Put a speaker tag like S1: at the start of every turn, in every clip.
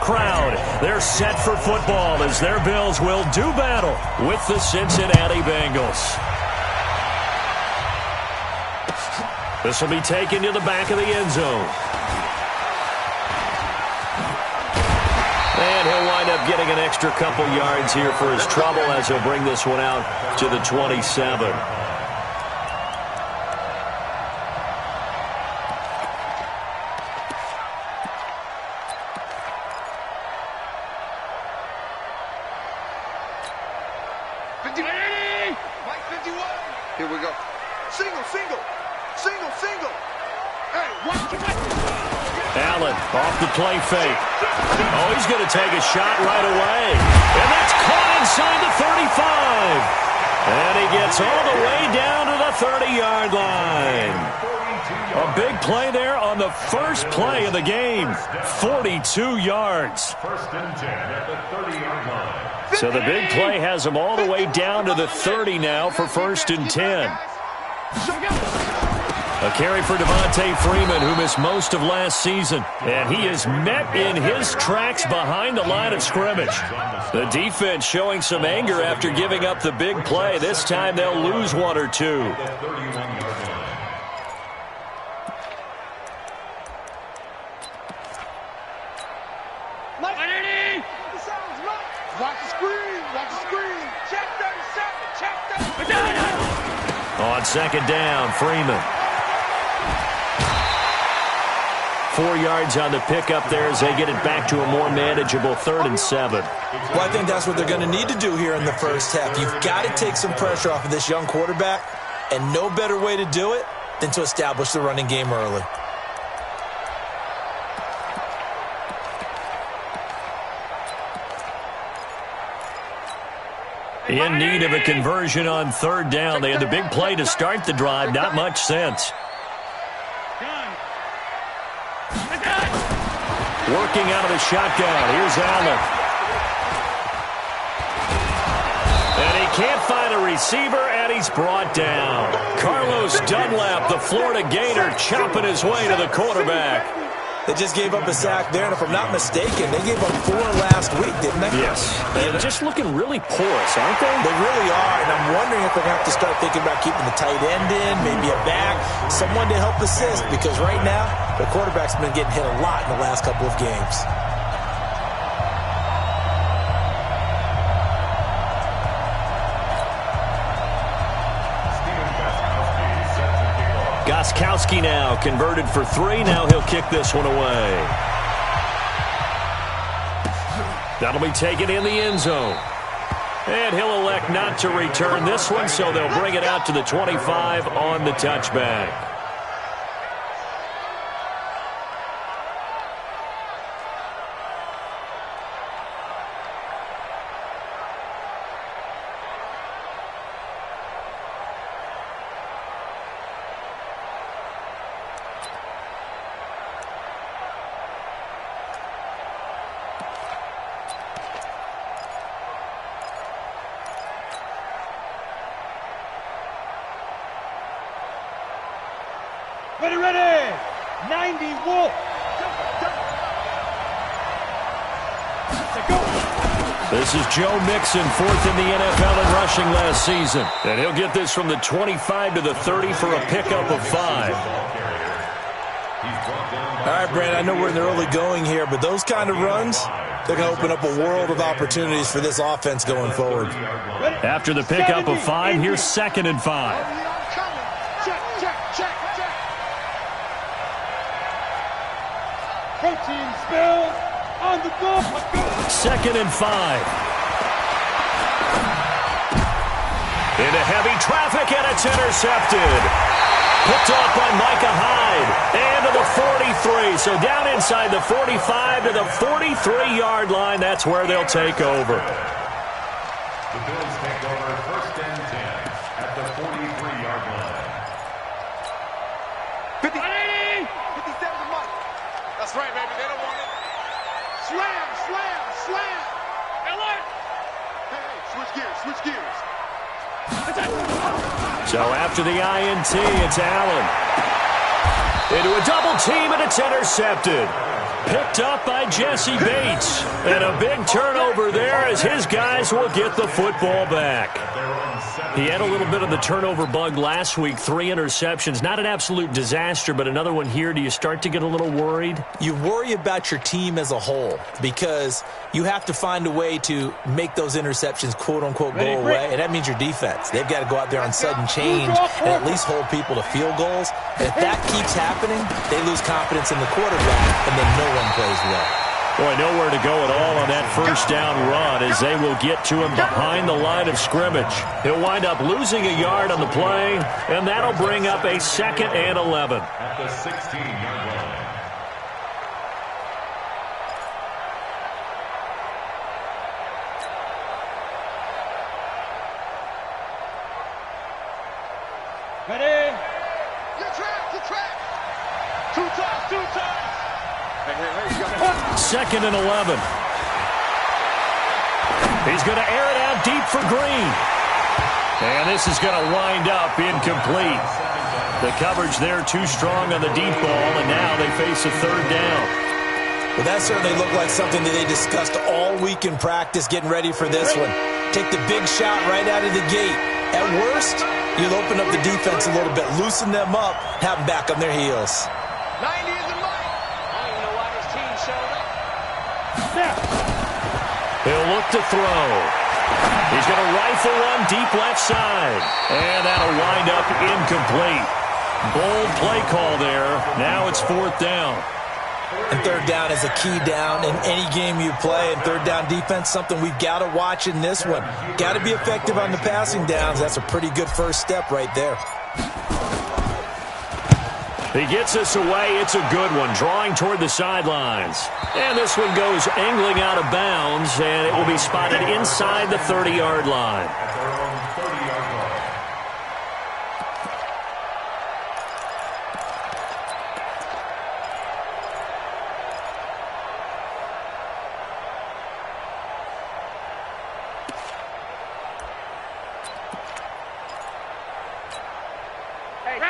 S1: crowd. They're set for football as their Bills will do battle with the Cincinnati Bengals. This will be taken to the back of the end zone. And he'll wind up getting an extra couple yards here for his trouble as he'll bring this one out to the 27.
S2: Here we go. Single, single. Single, single. Hey, watch it.
S1: Allen off the play fake. Oh, he's going to take a shot right away. And that's caught inside the 35. And he gets all the way down to the 30-yard line. A big play there on the first play of the game. 42 yards.
S3: First and 10 at the 30-yard line.
S1: So the big play has him all the way down to the 30 now for first and 10. A carry for Devontae Freeman, who missed most of last season. And he is met in his tracks behind the line of scrimmage. The defense showing some anger after giving up the big play. This time they'll lose one or two.
S2: Watch the screen. Watch the screen. Check 37. Check 37.
S1: On second down, Freeman. 4 yards on the pickup there as they get it back to a more manageable 3rd and 7.
S4: Well, I think that's what they're going to need to do here in the first half. You've got to take some pressure off of this young quarterback, and no better way to do it than to establish the running game early.
S1: In need of a conversion on 3rd down. They had the big play to start the drive. Not much sense. Working out of the shotgun. Here's Allen. And he can't find a receiver, and he's brought down. Carlos Dunlap, the Florida Gator, chopping his way to the quarterback.
S4: They just gave up a sack there, and if I'm not mistaken, they gave up 4 last week, didn't they?
S1: Yes. And just looking really porous, aren't they?
S4: They really are, and I'm wondering if they're going to have to start thinking about keeping the tight end in, maybe a back, someone to help assist, because right now, the quarterback's been getting hit a lot in the last couple of games.
S1: Gostkowski now converted for 3. Now he'll kick this one away. That'll be taken in the end zone. And he'll elect not to return this one, so they'll bring it out to the 25 on the touchback.
S2: Ready. 90 Wolf.
S1: This is Joe Mixon, 4th in the NFL in rushing last season. And he'll get this from the 25 to the 30 for a pickup of 5.
S4: All right, Brandon, I know we're in the early going here, but those kind of runs, they're going to open up a world of opportunities for this offense going forward.
S1: After the pickup of 5, here's 2nd and 5.
S2: Protein spill on the ball.
S1: 2nd and 5. Into heavy traffic, and it's intercepted. Picked off by Micah Hyde. And to the 43. So down inside the 45 to the 43-yard line. That's where they'll take over.
S3: The Bills take over 1st and 10 at the 43-yard line.
S2: 50. 57 to Mike. That's right, baby. They don't want it. Slam. Alert. Hey, switch gears.
S1: So after the INT, it's Allen. Into a double team, and it's intercepted. picked up by Jesse Bates. And a big turnover there as his guys will get the football back. He had a little bit of the turnover bug last week, 3 interceptions. Not an absolute disaster, but another one here. Do you start to get a little worried?
S4: You worry about your team as a whole because you have to find a way to make those interceptions, quote-unquote, go away, and that means your defense. They've got to go out there on sudden change and at least hold people to field goals. And if that keeps happening, they lose confidence in the quarterback, and then no one plays well.
S1: Boy, nowhere to go at all on that first down run as they will get to him behind the line of scrimmage. He'll wind up losing a yard on the play, and that'll bring up a 2nd and 11.
S3: At the 16-yard line.
S2: Ready? Your track. 2 times.
S1: Second and 11. He's going to air it out deep for Green. And this is going to wind up incomplete. The coverage there too strong on the deep ball, and now they face a 3rd down.
S4: Well, that certainly looked like something that they discussed all week in practice, getting ready for this one. Take the big shot right out of the gate. At worst, you'll open up the defense a little bit, loosen them up, have them back on their heels.
S2: 90 is the mark. I don't even know why this team showed up.
S1: He'll look to throw. He's going to rifle one deep left side. And that'll wind up incomplete. Bold play call there. Now it's 4th down.
S4: And 3rd down is a key down in any game you play. And 3rd down defense, something we've got to watch in this one. Got to be effective on the passing downs. That's a pretty good first step right there.
S1: He gets us away. It's a good one, drawing toward the sidelines. And this one goes angling out of bounds, and it will be spotted inside the 30-yard line.
S3: At their own 30-yard line.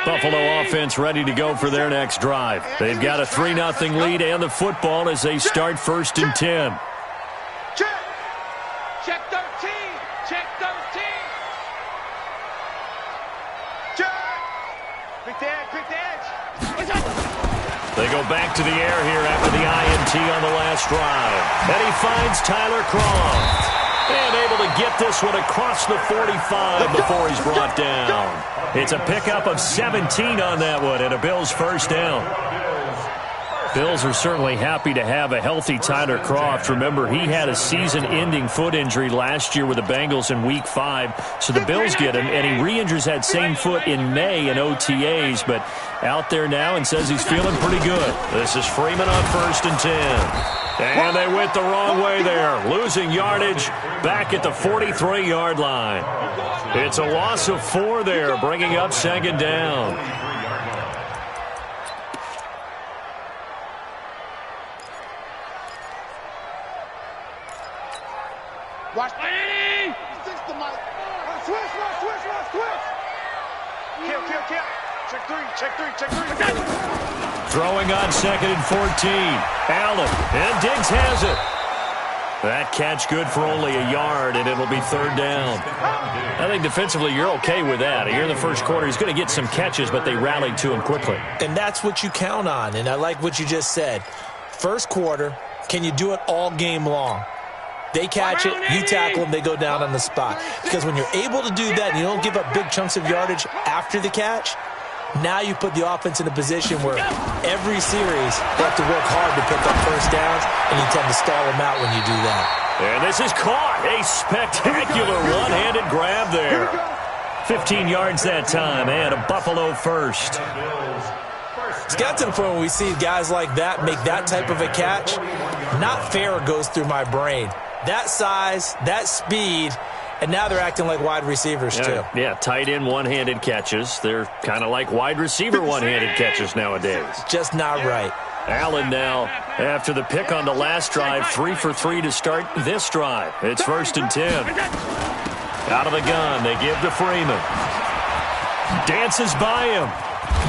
S1: Buffalo offense ready to go for their next drive. They've got a 3-0 lead and the football as they start 1st and 10.
S2: Check 13. Check 13. Check. Quick edge.
S1: They go back to the air here after the INT on the last drive. And he finds Tyler Croft. And able to get this one across the 45 before he's brought down. It's a pickup of 17 on that one and a Bills 1st down. Bills are certainly happy to have a healthy Tyler Croft. Remember, he had a season-ending foot injury last year with the Bengals in Week 5. So the Bills get him, and he re-injures that same foot in May in OTAs. But out there now and says he's feeling pretty good. This is Freeman on 1st and 10. And they went the wrong way there, losing yardage back at the 43-yard line. It's a loss of 4 there, bringing up 2nd down.
S2: Watch. Six to Mike. Switch. Kill. Check three.
S1: Throwing on 2nd and 14. Allen, and Diggs has it. That catch good for only a yard, and it'll be 3rd down. I think defensively you're okay with that. Here in the first quarter, he's going to get some catches, but they rallied to him quickly.
S4: And that's what you count on, and I like what you just said. First quarter, can you do it all game long? They catch it, you tackle them, they go down on the spot. Because when you're able to do that and you don't give up big chunks of yardage after the catch, now you put the offense in a position where every series they have to work hard to pick up first downs, and you tend to stall them out when you do that.
S1: And this is caught. A spectacular one-handed grab there. 15 yards that time, and a Buffalo first.
S4: It's got to the point where we see guys like that make that type of a catch. Not fair goes through my brain. That size, that speed, and now they're acting like wide receivers, too.
S1: Yeah, tight end one-handed catches. They're kind of like wide receiver one-handed catches nowadays.
S4: Just not right.
S1: Allen now, after the pick on the last drive, 3 for 3 to start this drive. It's 1st and 10. Out of the gun, they give to Freeman. Dances by him.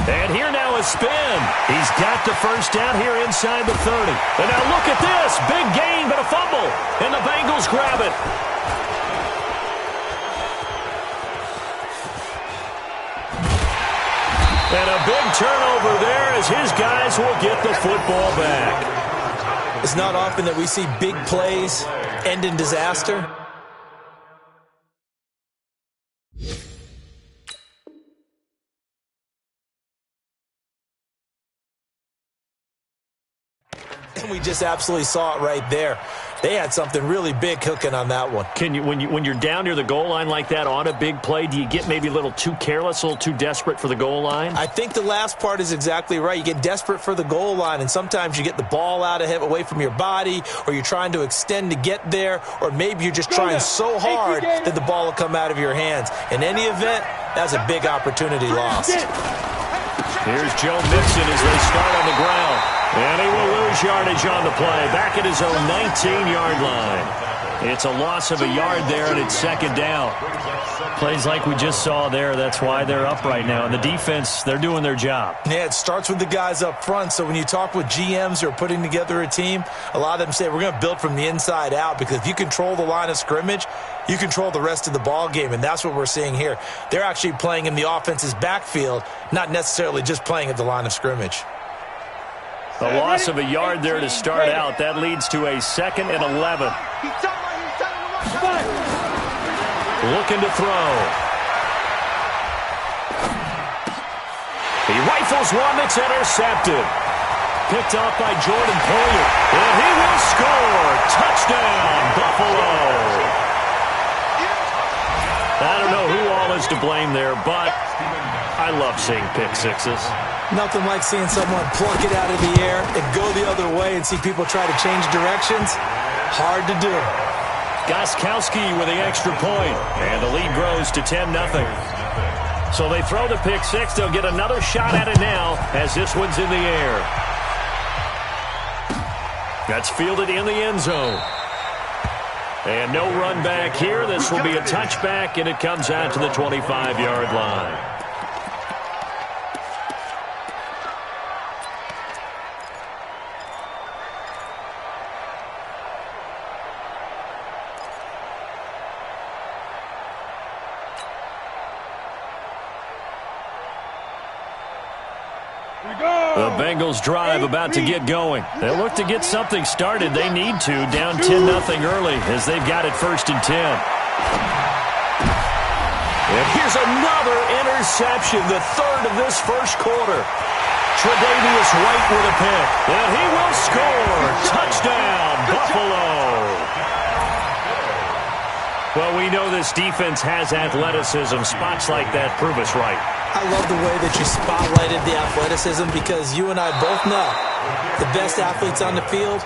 S1: And here now a spin. He's got the first down here inside the 30. And now look at this. Big gain, but a fumble. And the Bengals grab it. And a big turnover there as his guys will get the football back.
S4: It's not often that we see big plays end in disaster. And we just absolutely saw it right there. They had something really big cooking on that one.
S1: Can you, when you're down near the goal line like that on a big play, do you get maybe a little too careless, a little too desperate for the goal line?
S4: I think the last part is exactly right. You get desperate for the goal line, and sometimes you get the ball out of it, away from your body, or you're trying to extend to get there, or maybe you're just trying so hard that the ball will come out of your hands. In any event, that's a big opportunity lost.
S1: Here's Joe Mixon as they start on the ground. And he will lose yardage on the play. Back at his own 19-yard line. It's a loss of a yard there, and it's second down. Plays like we just saw there. That's why they're up right now. And the defense, they're doing their job.
S4: Yeah, it starts with the guys up front. So when you talk with GMs who are putting together a team, a lot of them say we're going to build from the inside out, because if you control the line of scrimmage, you control the rest of the ball game, and that's what we're seeing here. They're actually playing in the offense's backfield, not necessarily just playing at the line of scrimmage.
S1: A loss of a yard there to start out. That leads to a 2nd and 11. Looking to throw. He rifles one that's intercepted. Picked off by Jordan Poyer. And he will score. Touchdown, Buffalo. I don't know who all is to blame there, but I love seeing pick sixes.
S4: Nothing like seeing someone pluck it out of the air and go the other way and see people try to change directions. Hard to do.
S1: Gostkowski with the extra point, and the lead grows to 10-0. So they throw the pick six. They'll get another shot at it now as this one's in the air. That's fielded in the end zone. And no run back here. This will be a touchback, and it comes out to the 25-yard line. The Bengals drive about to get going. They'll look to get something started. They need to, down 10-0 early as they've got it 1st and 10. And here's another interception, the 3rd of this first quarter. Tre'Davious White with a pick. And he will score. Touchdown, Buffalo. Well, we know this defense has athleticism. Spots like that prove us right.
S4: I love the way that you spotlighted the athleticism, because you and I both know the best athletes on the field,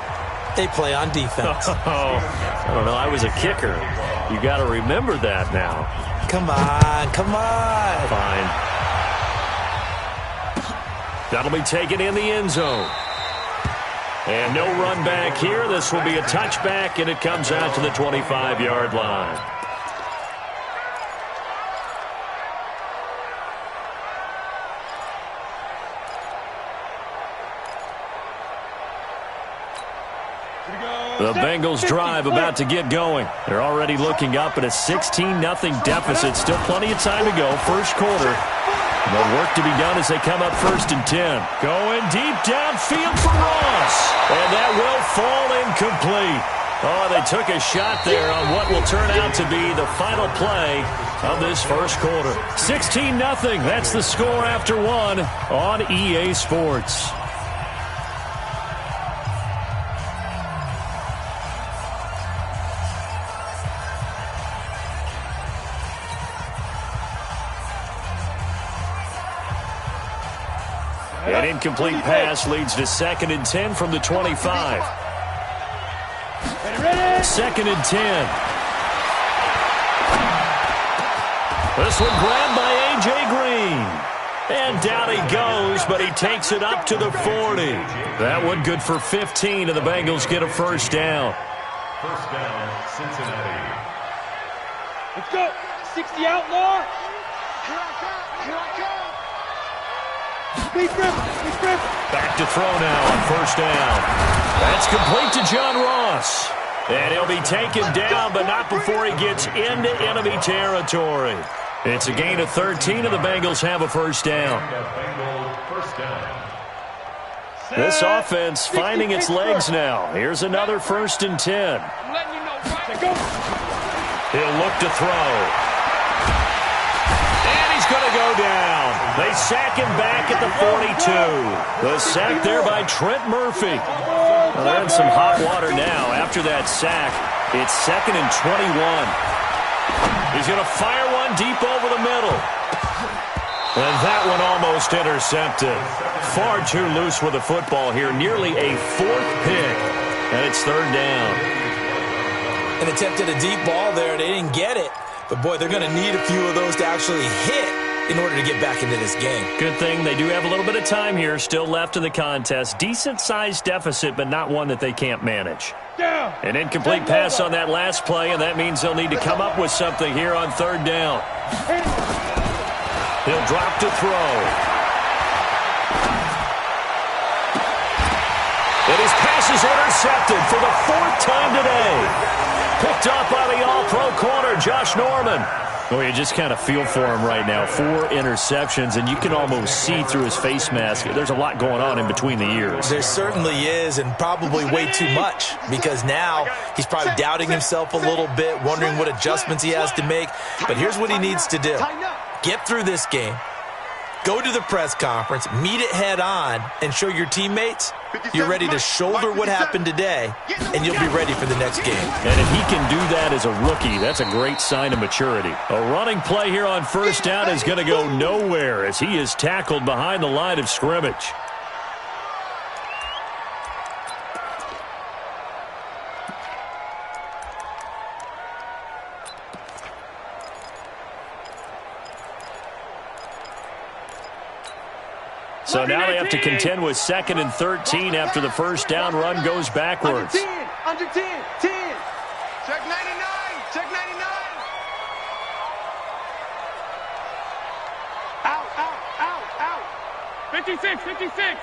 S4: they play on defense.
S1: Oh, I don't know. I was a kicker. You got to remember that now.
S4: Come on, come on.
S1: Fine. That'll be taken in the end zone. And no run back here. This will be a touchback, and it comes out to the 25-yard line. The Bengals drive about to get going. They're already looking up at a 16-0 deficit. Still plenty of time to go. First quarter. But work to be done as they come up 1st and 10. Going deep downfield for Ross. And that will fall incomplete. Oh, they took a shot there on what will turn out to be the final play of this first quarter. 16-0. That's the score after one on EA Sports. An incomplete pass leads to 2nd and 10 from the 25. 2nd and 10. This one grabbed by A.J. Green. And down he goes, but he takes it up to the 40. That one good for 15, and the Bengals get a first down.
S3: First down, Cincinnati.
S5: Let's go. 60 outlaw.
S2: Here I come. Here I come.
S1: Back to throw now on first down. That's complete to John Ross. And he'll be taken down, but not before he gets into enemy territory. It's a gain of 13, and the Bengals have a first down. This offense finding its legs now. Here's another 1st and 10. He'll look to throw. And he's going to go down. They sack him back at the 42. The sack there by Trent Murphy. Well, they're in some hot water now. After that sack, it's 2nd and 21. He's going to fire one deep over the middle. And that one almost intercepted. Far too loose with the football here. Nearly a 4th pick. And it's 3rd down.
S4: And attempted a deep ball there. They didn't get it. But, boy, they're going to need a few of those to actually hit in order to get back into this game.
S1: Good thing they do have a little bit of time here still left in the contest. Decent-sized deficit, but not one that they can't manage. An incomplete pass on that last play, and that means they'll need to come up with something here on 3rd down. He'll drop to throw. And his pass is intercepted for the 4th time today. Picked up by the all-pro corner, Josh Norman. Oh, you just kind of feel for him right now. 4 interceptions, and you can almost see through his face mask. There's a lot going on in between the ears.
S4: There certainly is, and probably way too much, because now he's probably doubting himself a little bit, wondering what adjustments he has to make. But here's what he needs to do. Get through this game, go to the press conference, meet it head on, and show your teammates you're ready to shoulder what happened today, and you'll be ready for the next game.
S1: And if he can do that as a rookie, that's a great sign of maturity. A running play here on 1st down is going to go nowhere as he is tackled behind the line of scrimmage. So now they have to contend with 2nd and 13 after the 1st down run goes backwards.
S2: Under 10, 10. Check 99, check 99. Out.
S5: 56, 56.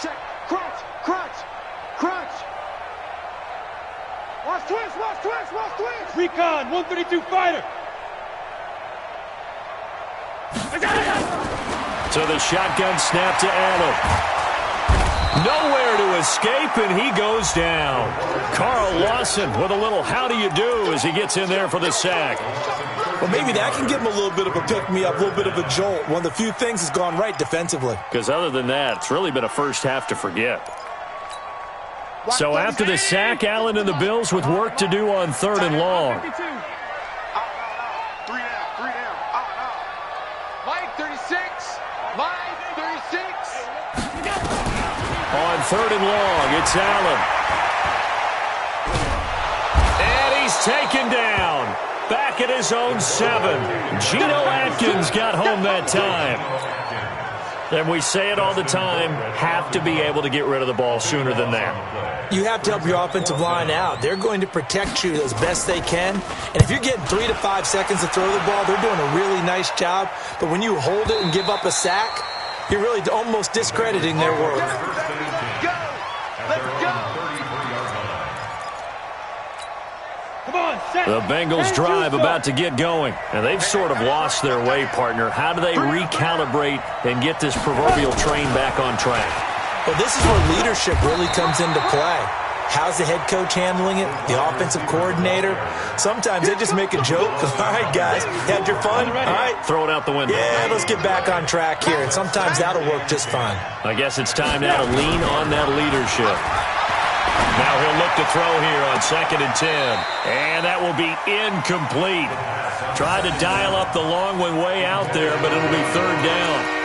S2: Check, crunch. Watch twist.
S5: Recon, 132 fighter.
S1: So the shotgun snap to Allen. Nowhere to escape, and he goes down. Carl Lawson with a little how do you do as he gets in there for the sack.
S4: Well, maybe that can give him a little bit of a pick-me-up, a little bit of a jolt. One of the few things has gone right defensively.
S1: Because other than that, it's really been a first half to forget. So after the sack, Allen and the Bills with work to do on 3rd and long.
S2: 3 down. Mike, 36.
S1: On 3rd and long, it's Allen. And he's taken down. Back at his own 7. Geno Atkins got home that time. And we say it all the time, have to be able to get rid of the ball sooner than that.
S4: You have to help your offensive line out. They're going to protect you as best they can. And if you're getting 3 to 5 seconds to throw the ball, they're doing a really nice job. But when you hold it and give up a sack, you're really almost discrediting their work.
S2: Let's go.
S5: Come on, set.
S1: The Bengals drive about to get going. And they've sort of lost their way, partner. How do they recalibrate and get this proverbial train back on track?
S4: Well, this is where leadership really comes into play. How's the head coach handling it? The offensive coordinator? Sometimes they just make a joke. All right, guys, had your fun? All right.
S1: Throw it out the window.
S4: Yeah, let's get back on track here. And sometimes that'll work just fine.
S1: I guess it's time now to lean on that leadership. Now he'll look to throw here on 2nd and 10. And that will be incomplete. Tried to dial up the long one way out there, but it'll be 3rd down.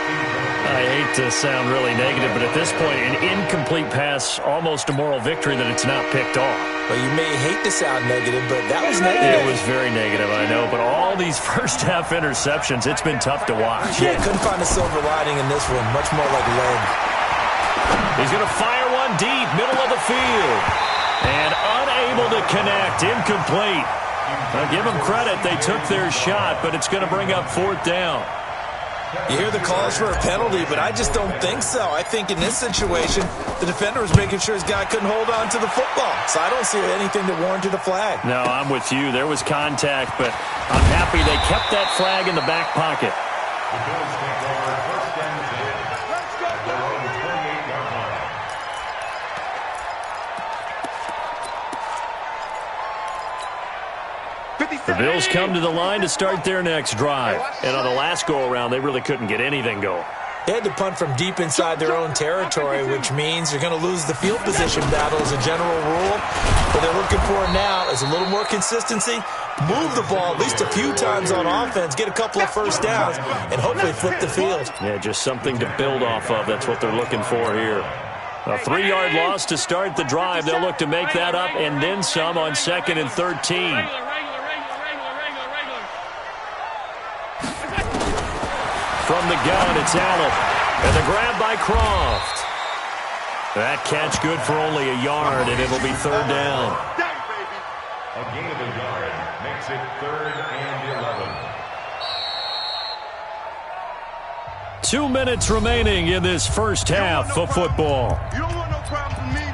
S1: I hate to sound really negative, but at this point, an incomplete pass, almost a moral victory that it's not picked off.
S4: Well, you may hate to sound negative, but that was negative.
S1: It was very negative, I know, but all these first-half interceptions, it's been tough to watch.
S4: Yeah, couldn't find a silver lining in this one. Much more like lead.
S1: He's going to fire one deep, middle of the field. And unable to connect, incomplete. I'll give them credit. They took their shot, but it's going to bring up 4th down.
S4: You hear the calls for a penalty, but I just don't think so. I think in this situation, the defender was making sure his guy couldn't hold on to the football. So I don't see anything that warranted a flag.
S1: No, I'm with you. There was contact, but I'm happy they kept that flag in the back pocket.
S3: The Bills take over first and 10.
S2: Let's go,
S3: At their own 28-yard line.
S1: The Bills come to the line to start their next drive. And on the last go-around, they really couldn't get anything going.
S4: They had to punt from deep inside their own territory, which means you're going to lose the field position battle as a general rule. What they're looking for now is a little more consistency, move the ball at least a few times on offense, get a couple of first downs, and hopefully flip the field.
S1: Yeah, just something to build off of. That's what they're looking for here. A 3-yard loss to start the drive. They'll look to make that up and then some on 2nd and 13. From the gun, it's Allen. And the grab by Croft. That catch good for only a yard, and it'll be 3rd down.
S3: A gain of a yard makes it 3rd and 11.
S1: 2 minutes remaining in this first half of football.
S2: You don't want no problems with me.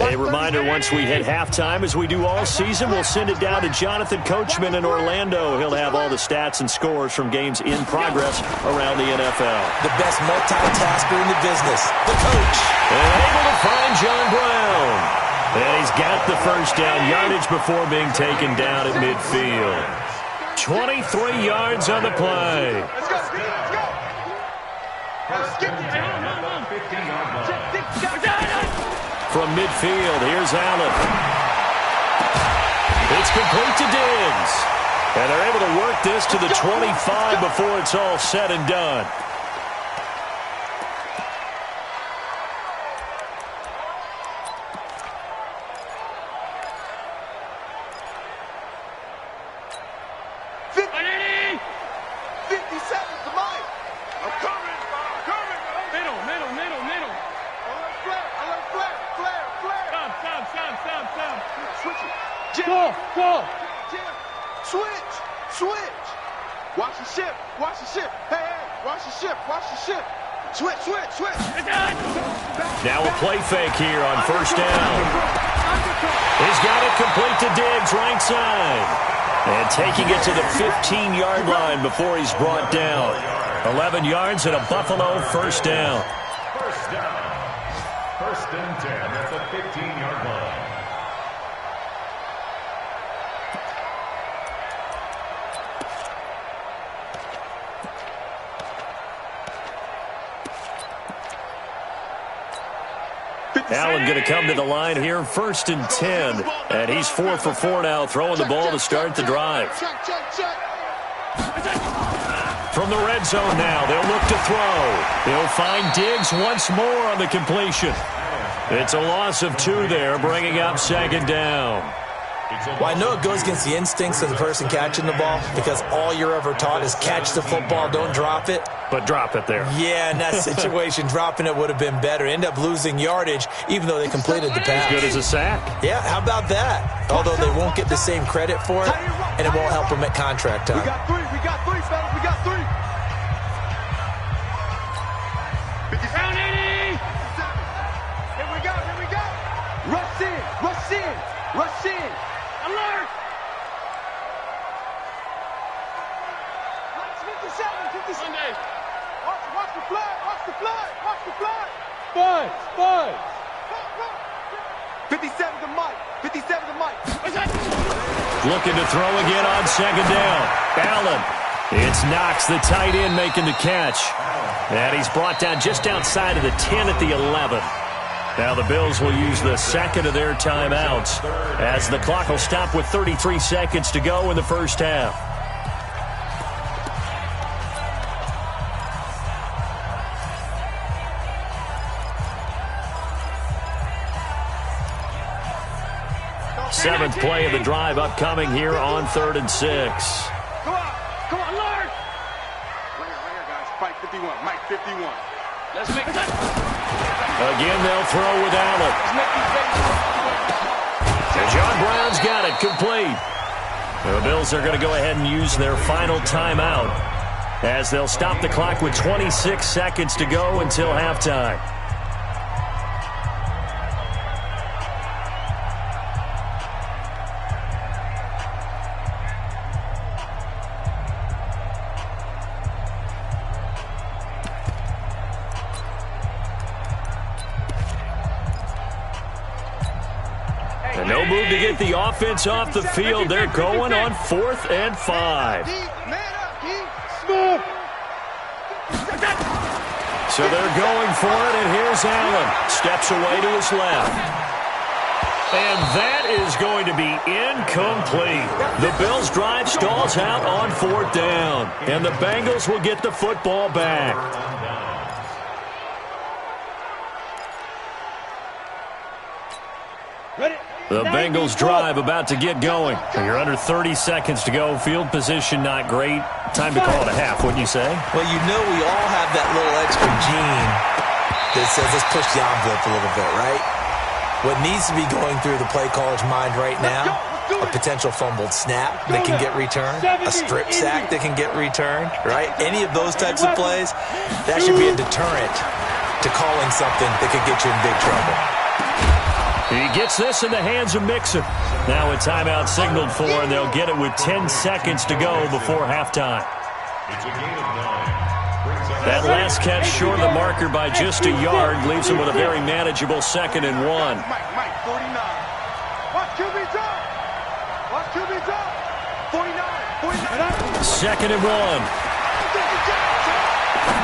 S1: A reminder, once we hit halftime, as we do all season, we'll send it down to Jonathan Coachman in Orlando. He'll have all the stats and scores from games in progress around the NFL.
S4: The best multitasker in the business, the coach.
S1: And able to find John Brown. And he's got the first down yardage before being taken down at midfield. 23 yards on the play.
S2: Let's go. Let's go.
S3: First and 10 at the 15-yard line.
S1: From midfield, here's Allen. It's complete to Diggs. And they're able to work this to the 25 before it's all said and done. Now a play fake here on first down. He's got it complete to Diggs, right side. And taking it to the 15-yard line before he's brought down. 11 yards and a Buffalo first down.
S3: First down. First and 10 at the 15-yard line.
S1: Allen going to come to the line here, 1st and 10. And he's 4 for 4 now, throwing the ball to start the drive. From the red zone now, they'll look to throw. They'll find Diggs once more on the completion. It's a loss of 2 there, bringing up 2nd down.
S4: Well, I know it goes against the instincts of the person catching the ball because all you're ever taught is catch the football, don't drop it.
S1: But drop it there.
S4: Yeah, in that situation, dropping it would have been better. End up losing yardage, even though they completed the pass.
S1: As good as a sack.
S4: Yeah, how about that? Although they won't get the same credit for it, and it won't help them at contract time.
S2: We got 3, fellas. We got 3.
S5: Round 80.
S2: Here we go. Rush in.
S5: Alert.
S2: 57.
S5: Sunday.
S2: Watch the flag.
S5: Buzz.
S2: 57 to Mike.
S1: Looking to throw again on 2nd down. Allen. It's Knox, the tight end, making the catch. And he's brought down just outside of the 10 at the 11. Now the Bills will use the second of their timeouts as the clock will stop with 33 seconds to go in the first half. 7th play of the drive upcoming here on 3rd and 6.
S5: Go on, Lord.
S2: Right here, guys. Fight 51. Mike 51.
S5: Let's make that.
S1: Again, they'll throw with Allen.
S5: Let's make these babies.
S1: And John Brown's got it complete. The Bills are going to go ahead and use their final timeout as they'll stop the clock with 26 seconds to go until halftime. And no move to get the offense off the field. They're going on 4th and 5.
S5: Smooth.
S1: So they're going for it, and here's Allen. Steps away to his left. And that is going to be incomplete. The Bills' drive stalls out on 4th down. And the Bengals will get the football back.
S5: Ready?
S1: The Bengals drive about to get going. You're under 30 seconds to go. Field position not great. Time to call it a half, wouldn't you say?
S4: Well, you know we all have that little extra gene that says let's push the envelope a little bit, right? What needs to be going through the play caller's mind right now, a potential fumbled snap that can get returned, a strip sack that can get returned, right? Any of those types of plays, that should be a deterrent to calling something that could get you in big trouble.
S1: He gets this in the hands of Mixon. Now a timeout signaled for, and they'll get it with 10 seconds to go before halftime.
S3: It's a gain of 9.
S1: That last catch short of the marker by just a yard leaves him with a very manageable 2nd and 1.
S2: Mike 49. Watch QB drop. Watch QB drop. 49.
S1: 2nd and 1.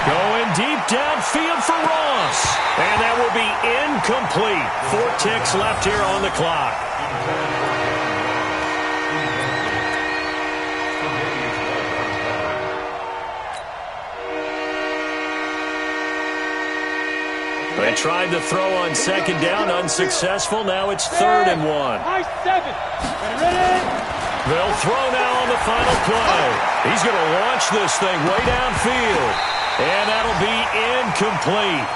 S1: Going deep downfield for Ross. And that will be incomplete. 4 ticks left here on the clock. They tried to throw on 2nd down, unsuccessful. Now it's 3rd and 1.
S5: High 7. Ready?
S1: They'll throw now on the final play. He's going to launch this thing way downfield. And that'll be incomplete.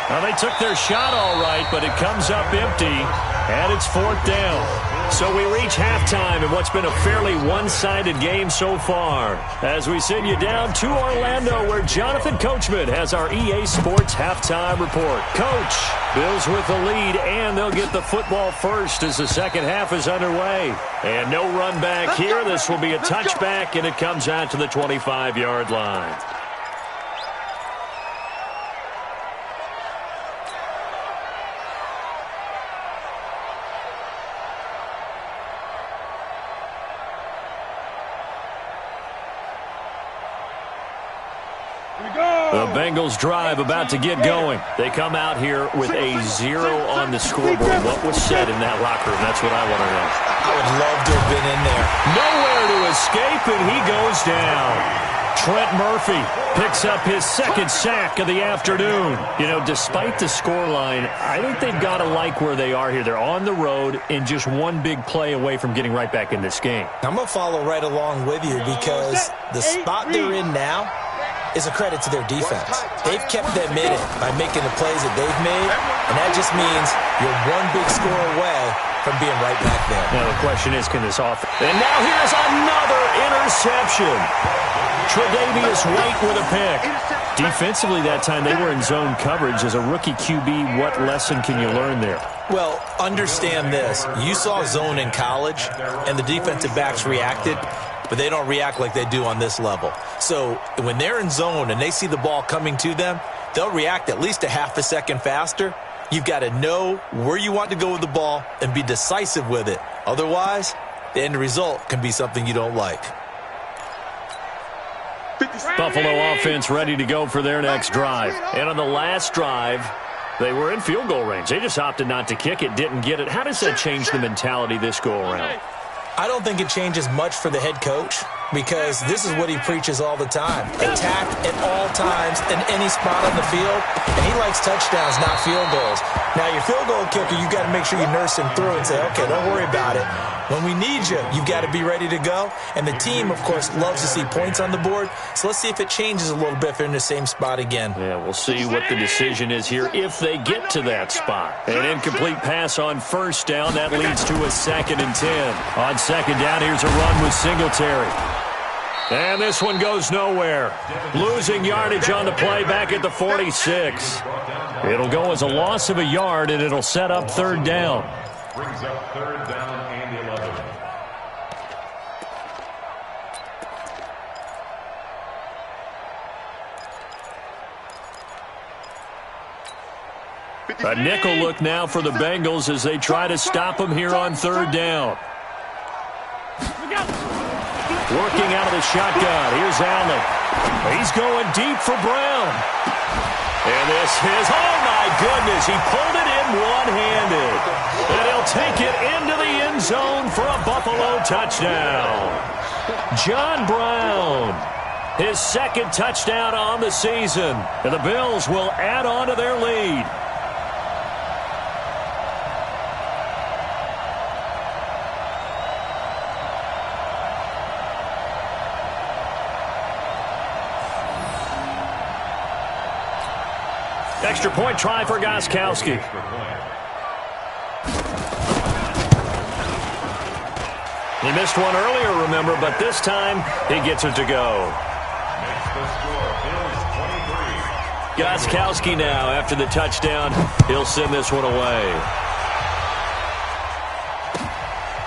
S1: Now, they took their shot all right, but it comes up empty, and it's 4th down. So we reach halftime in what's been a fairly one-sided game so far. As we send you down to Orlando, where Jonathan Coachman has our EA Sports halftime report. Coach, Bills with the lead, and they'll get the football first as the second half is underway. And no run back here. This will be a touchback, and it comes out to the 25-yard line. The Bengals drive about to get going. They come out here with a 0 on the scoreboard. What was said in that locker room? That's what I want to know.
S4: I would love to have been in there.
S1: Nowhere to escape, and he goes down. Trent Murphy picks up his 2nd sack of the afternoon. You know, despite the scoreline, I think they've got to like where they are here. They're on the road and just one big play away from getting right back in this game.
S4: I'm going to follow right along with you because the spot they're in now is a credit to their defense. They've kept them in it by making the plays that they've made, and that just means you're one big score away from being right back there.
S1: Now the question is, can this offense? And now here's another interception. Tre'Davious White with a pick. Defensively that time, they were in zone coverage. As a rookie QB, what lesson can you learn there?
S4: Well, understand this. You saw zone in college, and the defensive backs reacted, but they don't react like they do on this level. So when they're in zone and they see the ball coming to them, they'll react at least a half a second faster. You've got to know where you want to go with the ball and be decisive with it. Otherwise, the end result can be something you don't like.
S1: Buffalo offense ready to go for their next drive. And on the last drive, they were in field goal range. They just opted not to kick it, didn't get it. How does that change the mentality this go around?
S4: I don't think it changes much for the head coach. because this is what he preaches all the time. Attack at all times in any spot on the field, and he likes touchdowns, not field goals. Now, your field goal kicker, you got to make sure you nurse him through and say, okay, don't worry about it. When we need you, you've got to be ready to go. And the team, of course, loves to see points on the board. So let's see if it changes a little bit if they're in the same spot again.
S1: Yeah, we'll see what the decision is here if they get to that spot. An incomplete pass on first down. That leads to a 2nd and 10. On second down, here's a run with Singletary. And this one goes nowhere. Losing yardage on the play back at the 46. It'll go as a loss of a yard, and it'll set up 3rd down.
S3: Brings up 3rd down and 11.
S1: A nickel look now for the Bengals as they try to stop him here on 3rd down. Working out of the shotgun. Here's Allen. He's going deep for Brown. And this is, oh my goodness, he pulled it in one-handed. And he'll take it into the end zone for a Buffalo touchdown. John Brown, his 2nd touchdown on the season. And the Bills will add on to their lead. Extra point try for Gostkowski. He missed one earlier, remember, but this time he gets it to go.
S3: Makes the score, Bills 23.
S1: Gostkowski now, after the touchdown, he'll send this one away.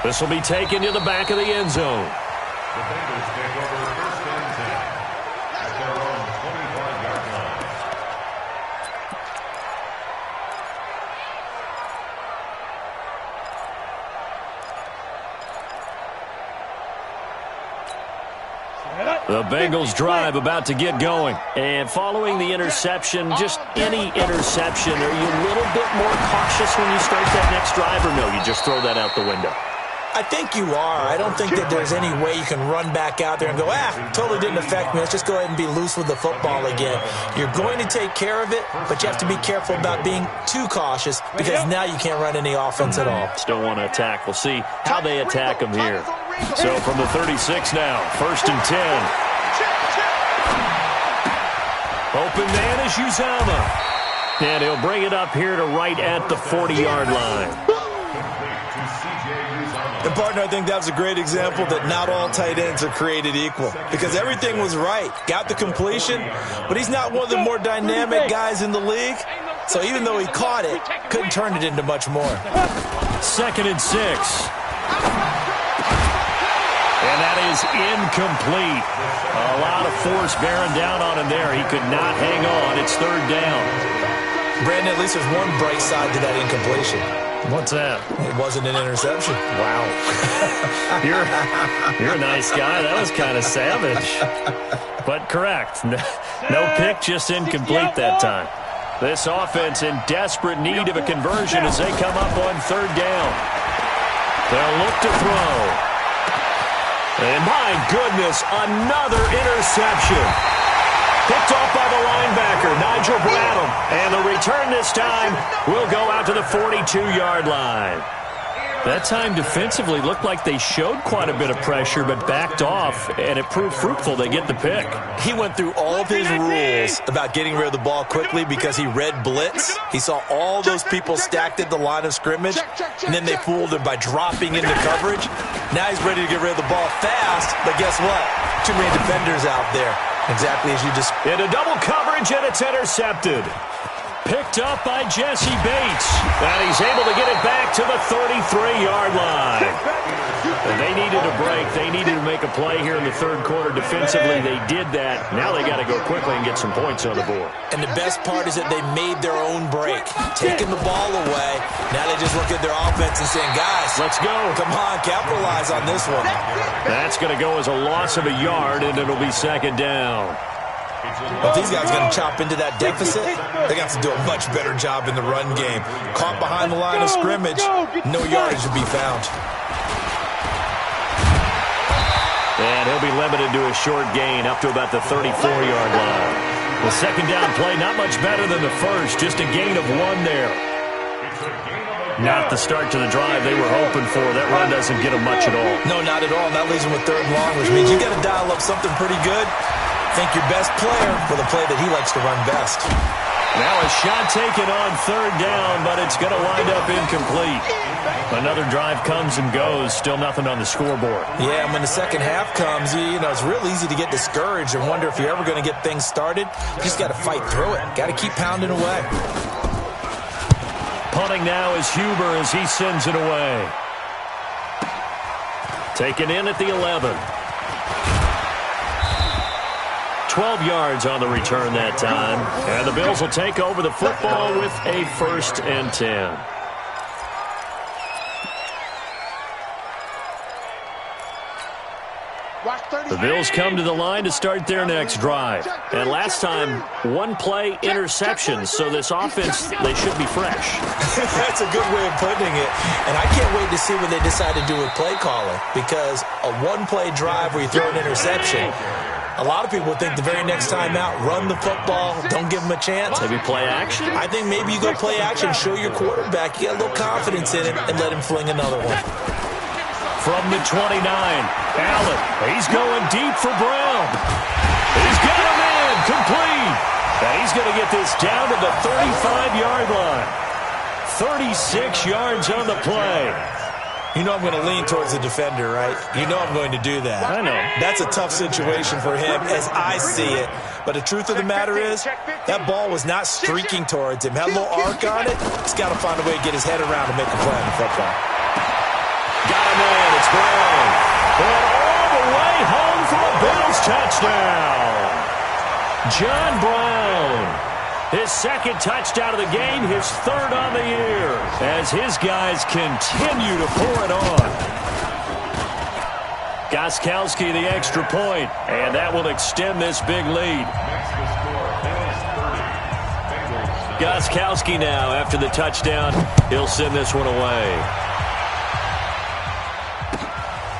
S1: This will be taken to the back of the end zone.
S3: The Bengals take over 1st and 10 at their own 25-yard line.
S1: The Bengals drive about to get going. And following the interception, just any interception, are you a little bit more cautious when you start that next drive, or no, you just throw that out the window?
S4: I think you are. I don't think that there's any way you can run back out there and go, totally didn't affect me. Let's just go ahead and be loose with the football again. You're going to take care of it, but you have to be careful about being too cautious because now you can't run any offense at all.
S1: Still want to attack. We'll see how they attack them here. So from the 36 now, 1st and 10. Open man is Uzama. And he'll bring it up here to right at the 40-yard line.
S4: And, partner, I think that was a great example that not all tight ends are created equal because everything was right. Got the completion, but he's not one of the more dynamic guys in the league. So even though he caught it, couldn't turn it into much more.
S1: 2nd and 6. And that is incomplete. A lot of force bearing down on him there. He could not hang on. It's 3rd down.
S4: Brandon, at least there's one bright side to that incompletion.
S1: What's that?
S4: It wasn't an interception.
S1: Wow. You're a nice guy. That was kind of savage. But correct. No pick, just incomplete that time. This offense in desperate need of a conversion as they come up on 3rd down. They'll look to throw. And my goodness, another interception. Picked off by the linebacker, Nigel Bradham. And the return this time will go out to the 42-yard line. That time defensively looked like they showed quite a bit of pressure but backed off, and it proved fruitful. They get the pick.
S4: He went through all of his rules about getting rid of the ball quickly because he read blitz. He saw all those people stacked at the line of scrimmage, and then they fooled him by dropping into coverage. Now he's ready to get rid of the ball fast, but guess what? Too many defenders out there. Exactly as you just...
S1: Into double coverage, and it's intercepted. Picked up by Jesse Bates. And he's able to get it back to the 33-yard line. And they needed a break. They needed to make a play here in the 3rd quarter defensively. They did that. Now they got to go quickly and get some points on the board.
S4: And the best part is that they made their own break. Taking the ball away. Now they just look at their offense and saying, guys,
S1: let's go.
S4: Come on, capitalize on this one.
S1: That's going to go as a loss of a yard, and it'll be 2nd down.
S4: Well, if these guys are going to chop into that deficit, they're going to have to do a much better job in the run game. Caught behind the line of scrimmage, no yardage to be found.
S1: And he'll be limited to a short gain up to about the 34-yard line. The second down play, not much better than the first, just a gain of 1 there. Not the start to the drive they were hoping for. That run doesn't get them much at all.
S4: No, not at all. That leaves them with 3rd and long, which means you got to dial up something pretty good. Think your best player for the play that he likes to run best.
S1: Now a shot taken on 3rd down, but it's going to wind up incomplete. Another drive comes and goes. Still nothing on the scoreboard.
S4: Yeah, and when the second half comes, you know, it's real easy to get discouraged and wonder if you're ever going to get things started. You just got to fight through it. Got to keep pounding away.
S1: Punting now is Huber as he sends it away. Taken in at the 11. 12 yards on the return that time. And the Bills will take over the football with a 1st and 10. The Bills come to the line to start their next drive. And last time, 1-play interception, so this offense, they should be fresh.
S4: That's a good way of putting it. And I can't wait to see what they decide to do with play calling, because a 1-play drive where you throw an interception, a lot of people think the very next time out, run the football, don't give them a chance.
S1: Maybe play action?
S4: I think maybe you go play action, show your quarterback, you get a little confidence in him, and let him fling another one.
S1: From the 29, Allen, he's going deep for Brown. He's got a man, complete. And he's going to get this down to the 35-yard line. 36 yards on the play.
S4: You know I'm going to lean towards the defender, right? You know I'm going to do that.
S1: I know.
S4: That's a tough situation for him as I see it. But the truth of the matter is, that ball was not streaking towards him. Had a little arc on it. He's got to find a way to get his head around and make a play on the football.
S1: Got a man, it's Brown. And all the way home for a Bills touchdown. John Brown. His 2nd touchdown of the game, his 3rd on the year, as his guys continue to pour it on. Gostkowski the extra point, and that will extend this big lead. Gostkowski now, after the touchdown, he'll send this one away.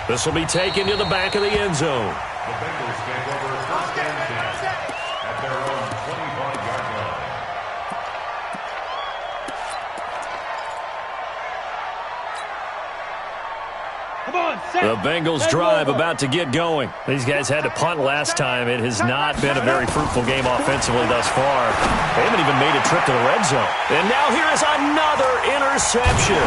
S1: This will be taken to the back of the end zone.
S3: The Bengals take over 1st and 10 at their own 25-yard line.
S5: Come on, set.
S1: The Bengals drive about to get going. These guys had to punt last time. It has not been a very fruitful game offensively thus far. They haven't even made a trip to the red zone. And now here is another interception.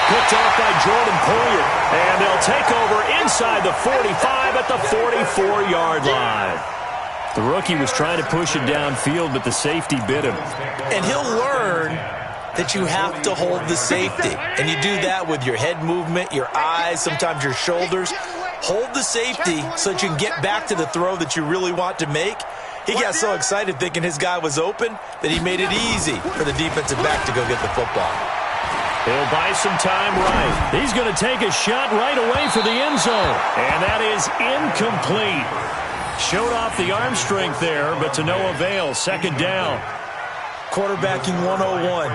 S1: Picked off by Jordan Poyer. And they'll take over inside the 45 at the 44-yard line. The rookie was trying to push it downfield, but the safety bit him.
S4: And he'll learn that you have to hold the safety. And you do that with your head movement, your eyes, sometimes your shoulders. Hold the safety so that you can get back to the throw that you really want to make. He got so excited thinking his guy was open that he made it easy for the defensive back to go get the football.
S1: He'll buy some time right. He's going to take a shot right away for the end zone. And that is incomplete. Showed off the arm strength there, but to no avail. 2nd down.
S4: Quarterbacking 101.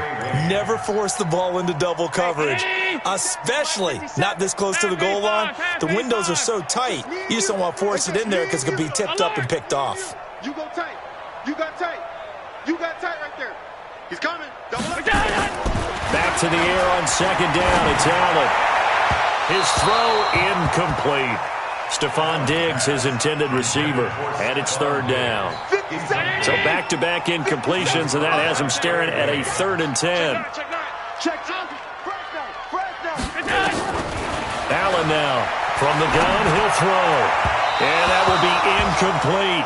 S4: Never force the ball into double coverage, especially not this close to the goal line. The windows are so tight, you just don't want to force it in there because it could be tipped up and picked off.
S2: You go tight. You got tight. You got tight right there. He's coming. Double up.
S1: Back to the air on 2nd down. It's Allen. His throw incomplete. Stephon Diggs, his intended receiver, and it's 3rd down. So back-to-back incompletions, and that has him staring at a 3rd and 10. Allen now from the gun, he'll throw, and that will be incomplete.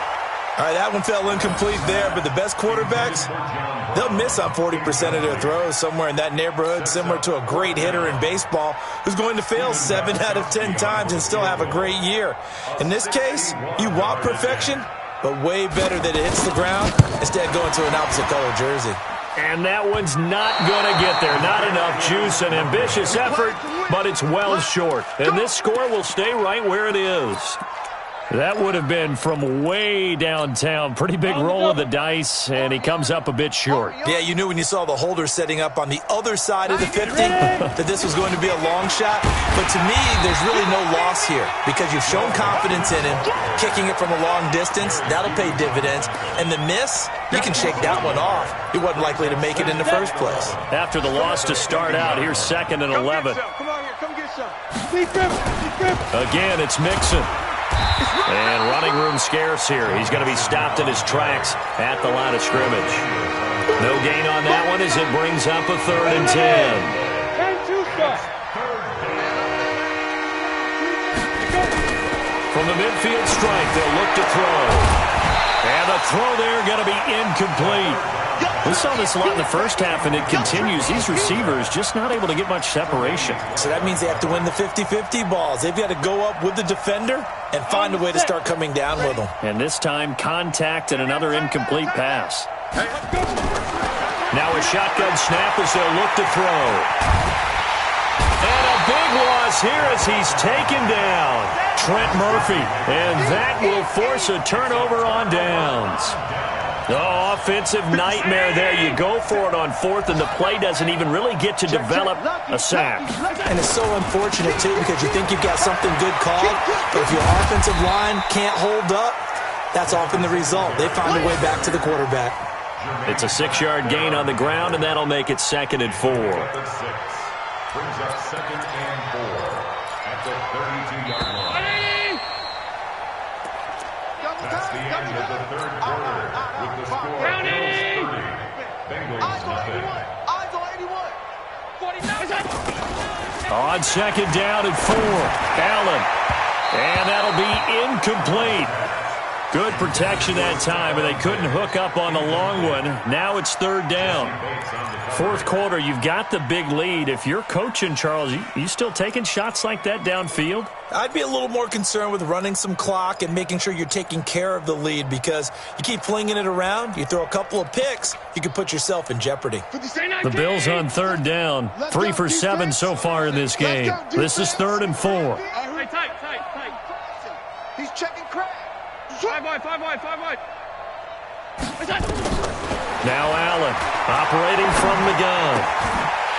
S4: All right, that one fell incomplete there, but the best quarterbacks, they'll miss on 40% of their throws, somewhere in that neighborhood, similar to a great hitter in baseball who's going to fail 7 out of 10 times and still have a great year. In this case, you want perfection, but way better that it hits the ground instead of going to an opposite color jersey.
S1: And that one's not going to get there. Not enough juice, an ambitious effort, but it's well short. And this score will stay right where it is. That would have been from way downtown. Pretty big roll of the dice, and he comes up a bit short.
S4: Yeah, you knew when you saw the holder setting up on the other side of the 50 that this was going to be a long shot. But to me, there's really no loss here because you've shown confidence in him. Kicking it from a long distance, that'll pay dividends. And the miss, you can shake that one off. He wasn't likely to make it in the first place.
S1: After the loss to start out, here's 2nd and 11.
S2: Come on here, come get some.
S1: Again, it's Mixon. And running room scarce here. He's going to be stopped in his tracks at the line of scrimmage. No gain on that one as it brings up a 3rd and 10. From the midfield strike, they'll look to throw. And the throw there going to be incomplete. We saw this a lot in the first half, and it continues. These receivers just not able to get much separation.
S4: So that means they have to win the 50-50 balls. They've got to go up with the defender and find a way to start coming down with them.
S1: And this time, contact and another incomplete pass. Now a shotgun snap as they'll look to throw. And a big loss here as he's taken down. Trent Murphy. And that will force a turnover on downs. Oh, offensive nightmare there. You go for it on 4th, and the play doesn't even really get to develop a sack.
S4: And it's so unfortunate, too, because you think you've got something good called, but if your offensive line can't hold up, that's often the result. They find a way back to the quarterback.
S1: It's a 6-yard gain on the ground, and that'll make it 2nd and 4.
S3: Brings up 2nd and 4 at the 32-yard line. That's the end of the 3rd quarter with the score Bills 30, Bengals nothing.
S1: On 2nd down and 4, Allen. And that'll be incomplete. Good protection that time, and they couldn't hook up on the long one. Now it's 3rd down. 4th quarter, you've got the big lead. If you're coaching, Charles, you still taking shots like that downfield?
S4: I'd be a little more concerned with running some clock and making sure you're taking care of the lead because you keep flinging it around, you throw a couple of picks, you could put yourself in jeopardy.
S1: The Bills on 3rd down. 3 for 7 so far in this game. This is 3rd and 4.
S5: Tight.
S2: He's checking crack.
S5: 5 wide.
S1: Now Allen operating from the gun.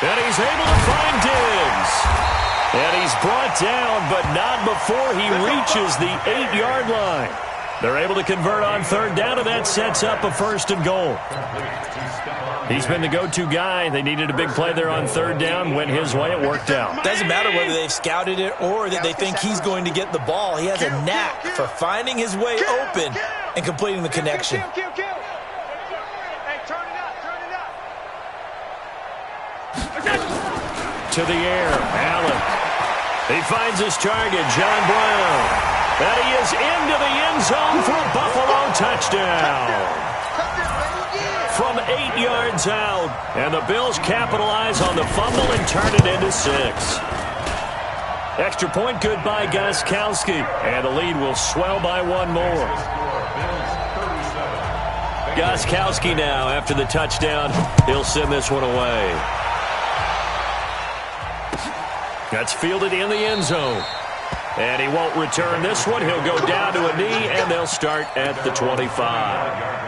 S1: And he's able to find Diggs. And he's brought down, but not before he reaches the 8-yard line. They're able to convert on 3rd down, and that sets up a 1st and goal. He's been the go-to guy. They needed a big play there on 3rd down. Went his way. It worked out.
S4: Doesn't matter whether they've scouted it or that they think he's going to get the ball. He has a knack for finding his way open and completing the connection.
S2: Hey, turn it up.
S1: To the air, Allen. He finds his target, John Brown. And he is into the end zone for a Buffalo touchdown. From 8 yards out. And the Bills capitalize on the fumble and turn it into 6. Extra point good by Gostkowski. And the lead will swell by 1 more. Gostkowski now, after the touchdown, he'll send this one away. That's fielded in the end zone. And he won't return this one. He'll go down to a knee, and they'll start at the 25.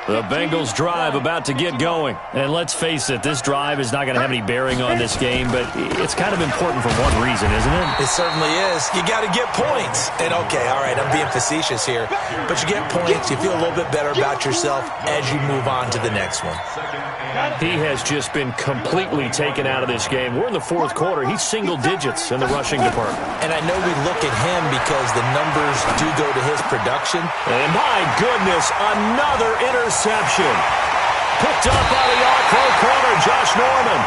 S1: The Bengals drive about to get going. And let's face it, this drive is not going to have any bearing on this game, but it's kind of important for one reason, isn't it?
S4: It certainly is. You got to get points. And okay, all right, I'm being facetious here, but you get points, you feel a little bit better about yourself as you move on to the next one.
S1: He has just been completely taken out of this game. We're in the 4th quarter. He's single digits in the rushing department.
S4: And I know we look at him because the numbers do go to his production.
S1: And my goodness, another interception. Picked up by the off-road corner, Josh Norman.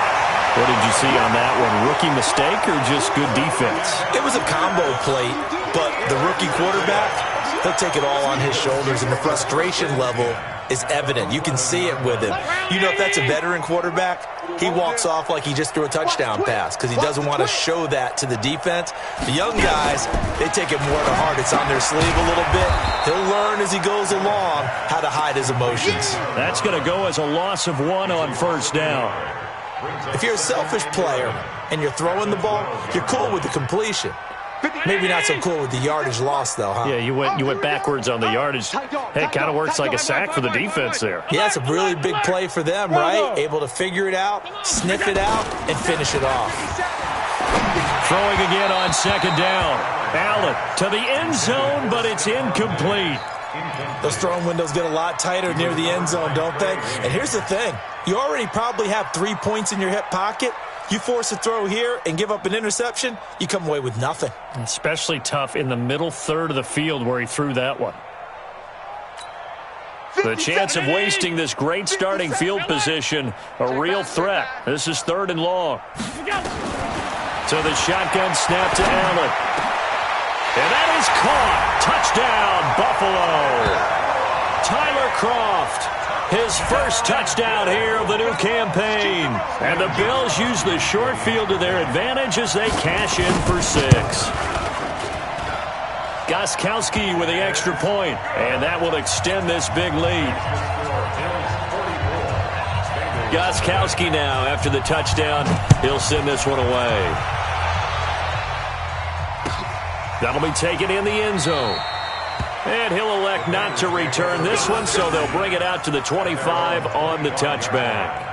S1: What did you see on that one? Rookie mistake or just good defense?
S4: It was a combo play, but the rookie quarterback, he'll take it all on his shoulders, and the frustration level is evident. You can see it with him. You know, if that's a veteran quarterback, he walks off like he just threw a touchdown pass because he doesn't want to show that to the defense. The young guys, they take it more to heart. It's on their sleeve a little bit. He'll learn as he goes along how to hide his emotions.
S1: That's going to go as a loss of 1 on 1st down.
S4: If you're a selfish player and you're throwing the ball, you're cool with the completion. Maybe not so cool with the yardage loss, though, huh?
S1: Yeah, you went backwards on the yardage. Hey, it kind of works like a sack for the defense there.
S4: Yeah, it's a really big play for them, right? Able to figure it out, sniff it out, and finish it off.
S1: Throwing again on second down. Allen to the end zone, but it's incomplete.
S4: Those throwing windows get a lot tighter near the end zone, don't they? And here's the thing. You already probably have 3 points in your hip pocket. You force a throw here and give up an interception, you come away with nothing.
S1: Especially tough in the middle third of the field where he threw that one. The chance of wasting this great starting field position, a real threat. This is 3rd and long. So the shotgun snap to Allen. And that is caught. Touchdown, Buffalo. Tyler Kroft, his first touchdown here of the new campaign. And the Bills use the short field to their advantage as they cash in for 6. Gostkowski with the extra point, and that will extend this big lead. Gostkowski now, after the touchdown, he'll send this one away. That'll be taken in the end zone. And he'll elect not to return this one, so they'll bring it out to the 25 on the touchback.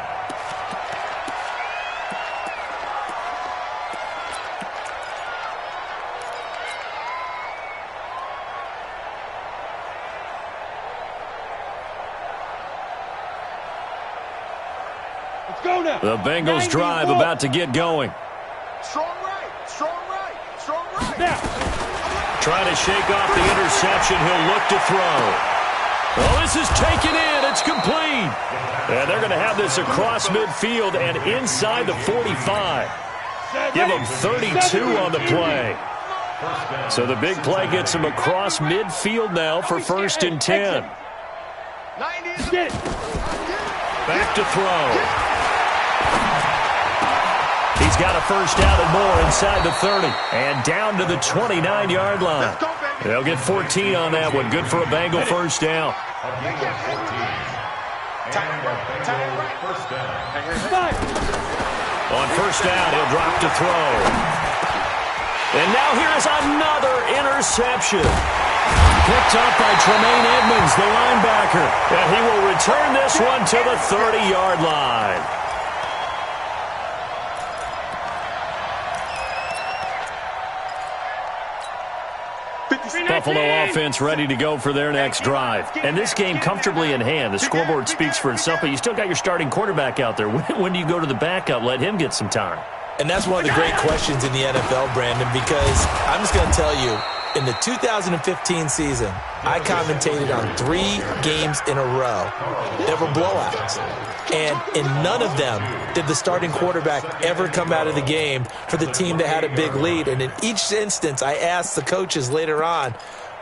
S5: Let's go now.
S1: The Bengals drive about to get going.
S2: Strong right, strong right, strong right.
S5: Now.
S1: Trying to shake off the interception. He'll look to throw. Oh, this is taken in. It's complete. And they're going to have this across midfield and inside the 45. Give them 32 on the play. So the big play gets him across midfield now for 1st and 10. Back to throw. He's got a first down and more inside the 30. And down to the 29-yard line. They'll get 14 on that one. Good for a Bengal first down. On first down, he'll drop to throw. And now here's another interception. Picked up by Tremaine Edmonds, the linebacker. And he will return this one to the 30-yard line. Buffalo offense ready to go for their next drive. And this game comfortably in hand. The scoreboard speaks for itself, but you still got your starting quarterback out there. When do you go to the backup? Let him get some time.
S4: And that's one of the great questions in the NFL, Brandon, because I'm just going to tell you, in the 2015 season, I commentated on 3 games in a row that were blowouts. And in none of them did the starting quarterback ever come out of the game for the team that had a big lead. And in each instance, I asked the coaches later on,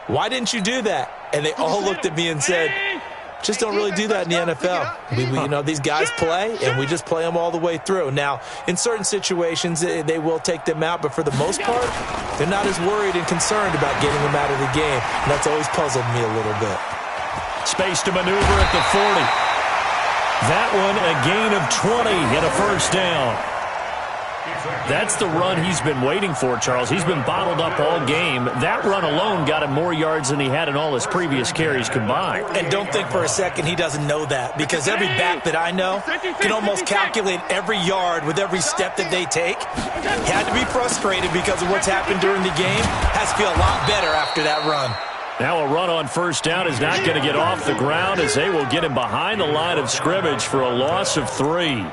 S4: why didn't you do that? And they all looked at me and said, just don't really do that in the NFL. These guys play, and we just play them all the way through. Now, in certain situations, they will take them out, but for the most part, they're not as worried and concerned about getting them out of the game. And that's always puzzled me a little bit.
S1: Space to maneuver at the 40. That one, a gain of 20 and a first down. That's the run he's been waiting for, Charles. He's been bottled up all game. That run alone got him more yards than he had in all his previous carries combined.
S4: And don't think for a second he doesn't know that, because every back that I know can almost calculate every yard with every step that they take. He had to be frustrated because of what's happened during the game. Has to feel a lot better after that run.
S1: Now a run on first down is not going to get off the ground as they will get him behind the line of scrimmage for a loss of 3.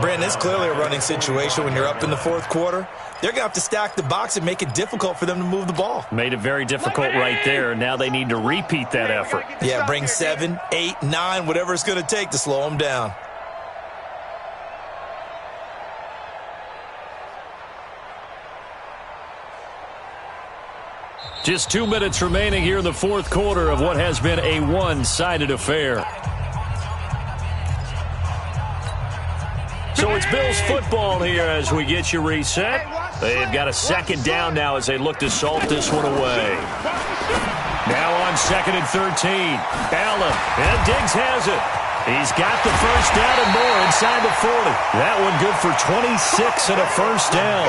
S4: Brandon, it's clearly a running situation when you're up in the 4th quarter. They're going to have to stack the box and make it difficult for them to move the ball.
S1: Made it very difficult right there. Now they need to repeat that effort.
S4: Yeah, bring 7, 8, 9, whatever it's going to take to slow them down.
S1: Just 2 minutes remaining here in the 4th quarter of what has been a one-sided affair. So it's Bills football here as we get you reset. They've got a second down now as they look to salt this one away. Now on 2nd and 13. Allen, and Diggs has it. He's got the first down and more inside the 40. That one good for 26 and a first down.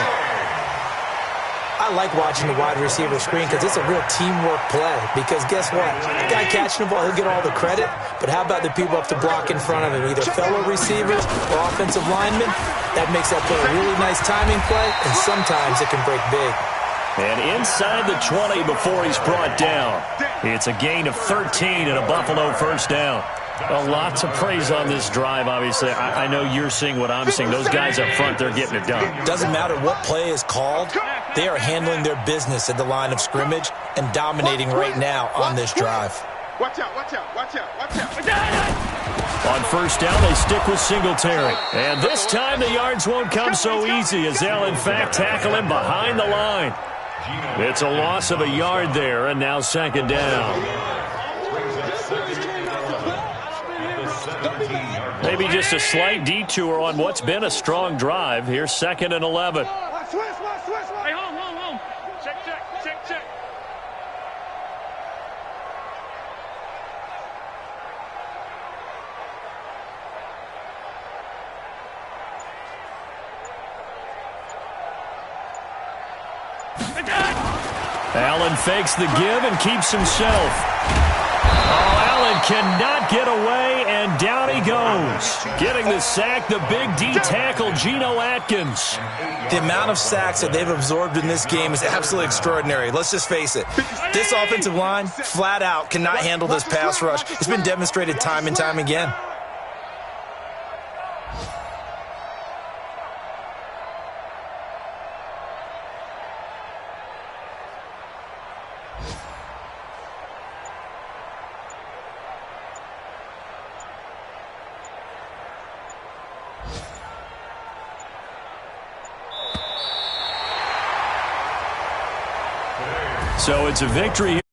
S4: I like watching the wide receiver screen because it's a real teamwork play. Because guess what? The guy catching the ball, he'll get all the credit. But how about the people up to block in front of him? Either fellow receivers or offensive linemen. That makes that play a really nice timing play, and sometimes it can break big.
S1: And inside the 20 before he's brought down. It's a gain of 13 and a Buffalo first down. A lot to praise on this drive, obviously. I know you're seeing what I'm seeing. Those guys up front, they're getting it done.
S4: Doesn't matter what play is called. They are handling their business at the line of scrimmage and dominating right now on this drive.
S2: Watch out, watch out, watch out, watch out.
S1: On first down, they stick with Singletary. And this time the yards won't come so easy as they'll, in fact, tackle him behind the line. It's a loss of a yard there, and now second down. Maybe just a slight detour on what's been a strong drive. Here's 2nd and 11.
S5: Hey, home. Check.
S1: Allen fakes the give and keeps himself. Oh, Allen cannot get away, and down he goes. Getting the sack, the big D tackle, Geno Atkins.
S4: The amount of sacks that they've absorbed in this game is absolutely extraordinary. Let's just face it. This offensive line, flat out, cannot handle this pass rush. It's been demonstrated time and time again.
S1: So it's a victory.